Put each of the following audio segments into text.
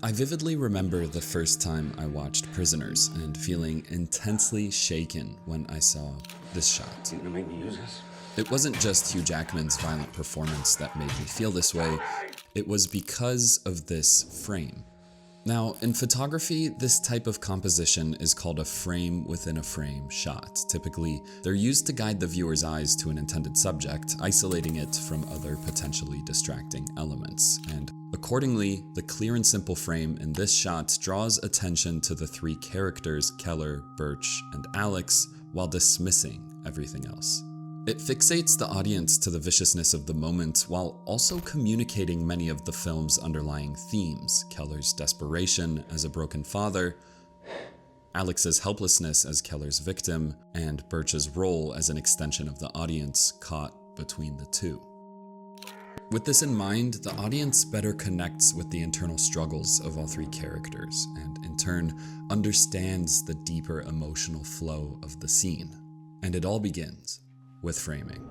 I vividly remember the first time I watched Prisoners and feeling intensely shaken when I saw this shot. You gonna make me use this? It wasn't just Hugh Jackman's violent performance that made me feel this way, it was because of this frame. Now, in photography, this type of composition is called a frame within a frame shot. Typically, they're used to guide the viewer's eyes to an intended subject, isolating it from other potentially distracting elements. And accordingly, the clear and simple frame in this shot draws attention to the three characters, Keller, Birch, and Alex, while dismissing everything else. It fixates the audience to the viciousness of the moment while also communicating many of the film's underlying themes: Keller's desperation as a broken father, Alex's helplessness as Keller's victim, and Birch's role as an extension of the audience caught between the two. With this in mind, the audience better connects with the internal struggles of all three characters, and in turn understands the deeper emotional flow of the scene. And it all begins with framing.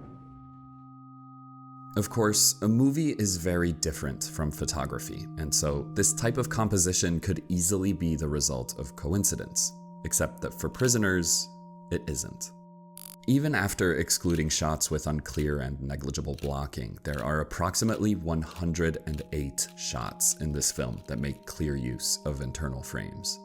Of course, a movie is very different from photography, and so this type of composition could easily be the result of coincidence, except that for Prisoners, it isn't. Even after excluding shots with unclear and negligible blocking, there are approximately 108 shots in this film that make clear use of internal frames.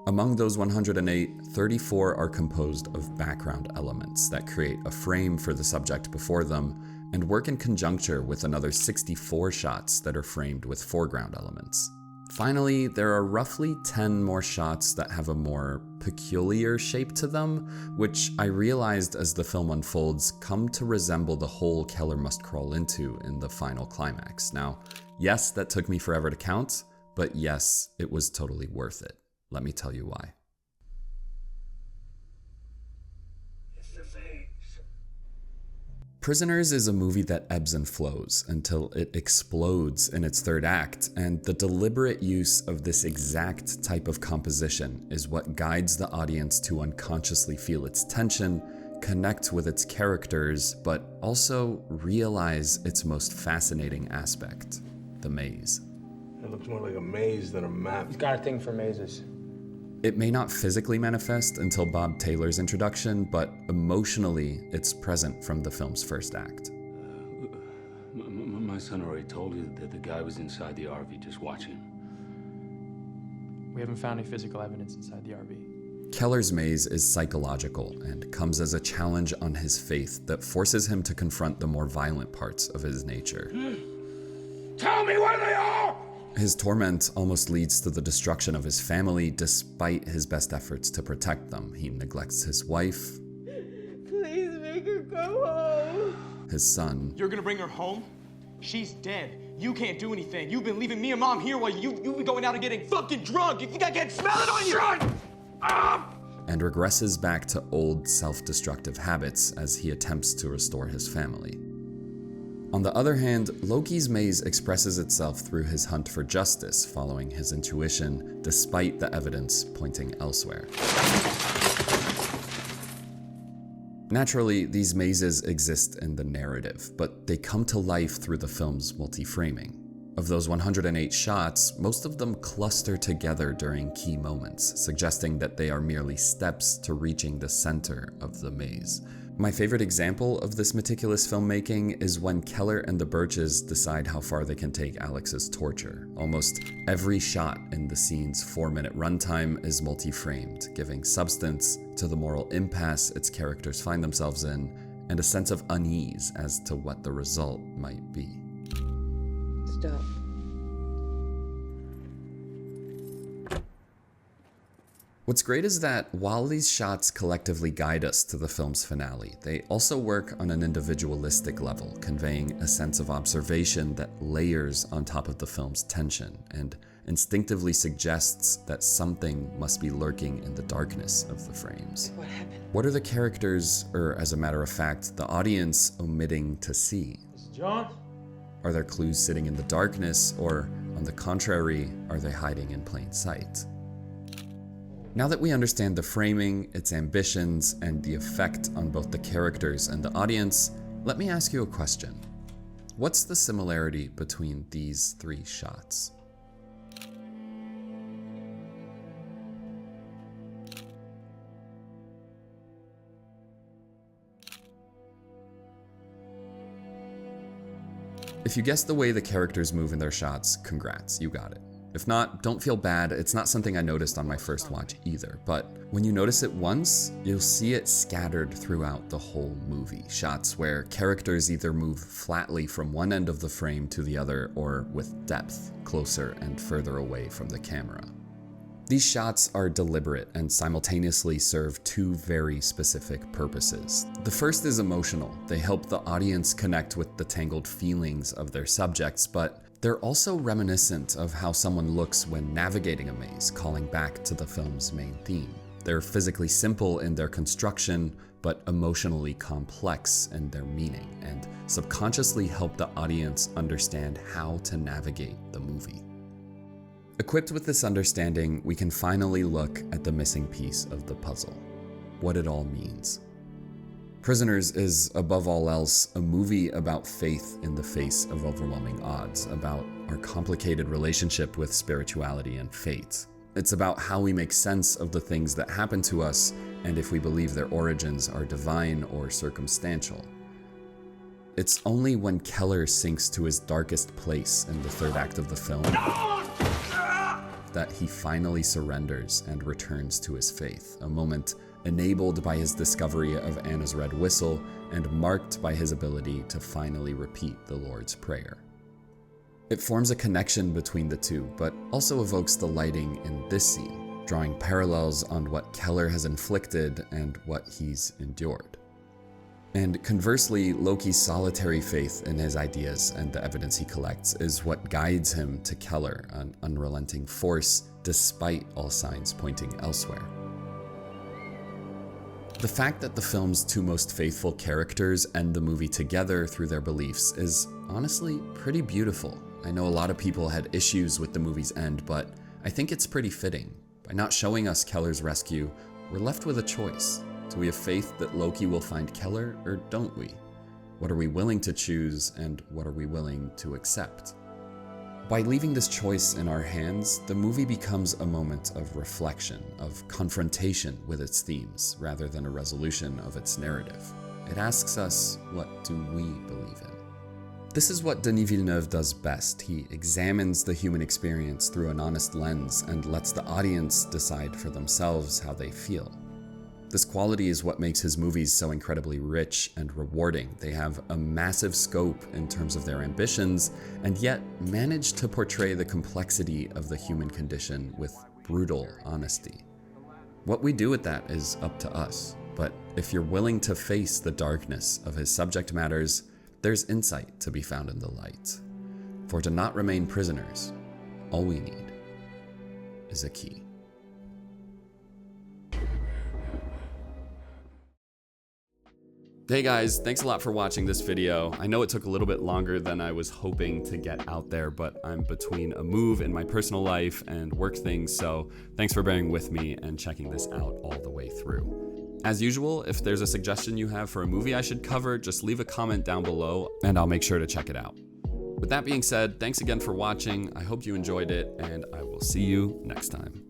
Among those 108, 34 are composed of background elements that create a frame for the subject before them and work in conjuncture with another 64 shots that are framed with foreground elements. Finally, there are roughly 10 more shots that have a more peculiar shape to them, which I realized as the film unfolds come to resemble the hole Keller must crawl into in the final climax. Now, yes, that took me forever to count, but yes, it was totally worth it. Let me tell you why. Prisoners is a movie that ebbs and flows until it explodes in its third act, and the deliberate use of this exact type of composition is what guides the audience to unconsciously feel its tension, connect with its characters, but also realize its most fascinating aspect: the maze. It looks more like a maze than a map. He's got a thing for mazes. It may not physically manifest until Bob Taylor's introduction, but emotionally, it's present from the film's first act. My son already told you that the guy was inside the RV just watching. We haven't found any physical evidence inside the RV. Keller's maze is psychological and comes as a challenge on his faith that forces him to confront the more violent parts of his nature. Tell me where they are! His torment almost leads to the destruction of his family despite his best efforts to protect them. He neglects his wife. Please make her go home. His son. You're gonna bring her home? She's dead. You can't do anything. You've been leaving me and Mom here while you've been going out and getting fucking drunk. You think I can't smell it on you? Shut up! And regresses back to old self-destructive habits as he attempts to restore his family. On the other hand, Loki's maze expresses itself through his hunt for justice, following his intuition, despite the evidence pointing elsewhere. Naturally, these mazes exist in the narrative, but they come to life through the film's multi-framing. Of those 108 shots, most of them cluster together during key moments, suggesting that they are merely steps to reaching the center of the maze. My favorite example of this meticulous filmmaking is when Keller and the Birches decide how far they can take Alex's torture. Almost every shot in the scene's 4-minute runtime is multi-framed, giving substance to the moral impasse its characters find themselves in, and a sense of unease as to what the result might be. Stop. What's great is that while these shots collectively guide us to the film's finale, they also work on an individualistic level, conveying a sense of observation that layers on top of the film's tension and instinctively suggests that something must be lurking in the darkness of the frames. What happened? What are the characters, or as a matter of fact, the audience omitting to see? This is John. Are there clues sitting in the darkness, or on the contrary, are they hiding in plain sight? Now that we understand the framing, its ambitions, and the effect on both the characters and the audience, let me ask you a question. what's the similarity between these three shots? If you guessed the way the characters move in their shots, congrats, you got it. If not, don't feel bad, it's not something I noticed on my first watch either, but when you notice it once, you'll see it scattered throughout the whole movie. Shots where characters either move flatly from one end of the frame to the other or with depth, closer and further away from the camera. These shots are deliberate and simultaneously serve two very specific purposes. The first is emotional. They help the audience connect with the tangled feelings of their subjects, but they're also reminiscent of how someone looks when navigating a maze, calling back to the film's main theme. They're physically simple in their construction, but emotionally complex in their meaning, and subconsciously help the audience understand how to navigate the movie. Equipped with this understanding, we can finally look at the missing piece of the puzzle, what it all means. Prisoners is, above all else, a movie about faith in the face of overwhelming odds, about our complicated relationship with spirituality and fate. It's about how we make sense of the things that happen to us, and if we believe their origins are divine or circumstantial. It's only when Keller sinks to his darkest place in the third act of the film that he finally surrenders and returns to his faith, a moment enabled by his discovery of Anna's red whistle and marked by his ability to finally repeat the Lord's Prayer. It forms a connection between the two, but also evokes the lighting in this scene, drawing parallels on what Keller has inflicted and what he's endured. And conversely, Loki's solitary faith in his ideas and the evidence he collects is what guides him to Keller, an unrelenting force despite all signs pointing elsewhere. The fact that the film's two most faithful characters end the movie together through their beliefs is honestly pretty beautiful. I know a lot of people had issues with the movie's end, but I think it's pretty fitting. By not showing us Keller's rescue, we're left with a choice. Do we have faith that Loki will find Keller, or don't we? What are we willing to choose, and what are we willing to accept? By leaving this choice in our hands, the movie becomes a moment of reflection, of confrontation with its themes, rather than a resolution of its narrative. It asks us, what do we believe in? This is what Denis Villeneuve does best. He examines the human experience through an honest lens and lets the audience decide for themselves how they feel. This quality is what makes his movies so incredibly rich and rewarding. They have a massive scope in terms of their ambitions, and yet manage to portray the complexity of the human condition with brutal honesty. What we do with that is up to us, but if you're willing to face the darkness of his subject matters, there's insight to be found in the light. For to not remain prisoners, all we need is a key. Hey guys, thanks a lot for watching this video. I know it took a little bit longer than I was hoping to get out there, but I'm between a move in my personal life and work things, so thanks for bearing with me and checking this out all the way through. As usual, if there's a suggestion you have for a movie I should cover, just leave a comment down below and I'll make sure to check it out. With that being said, thanks again for watching. I hope you enjoyed it, and I will see you next time.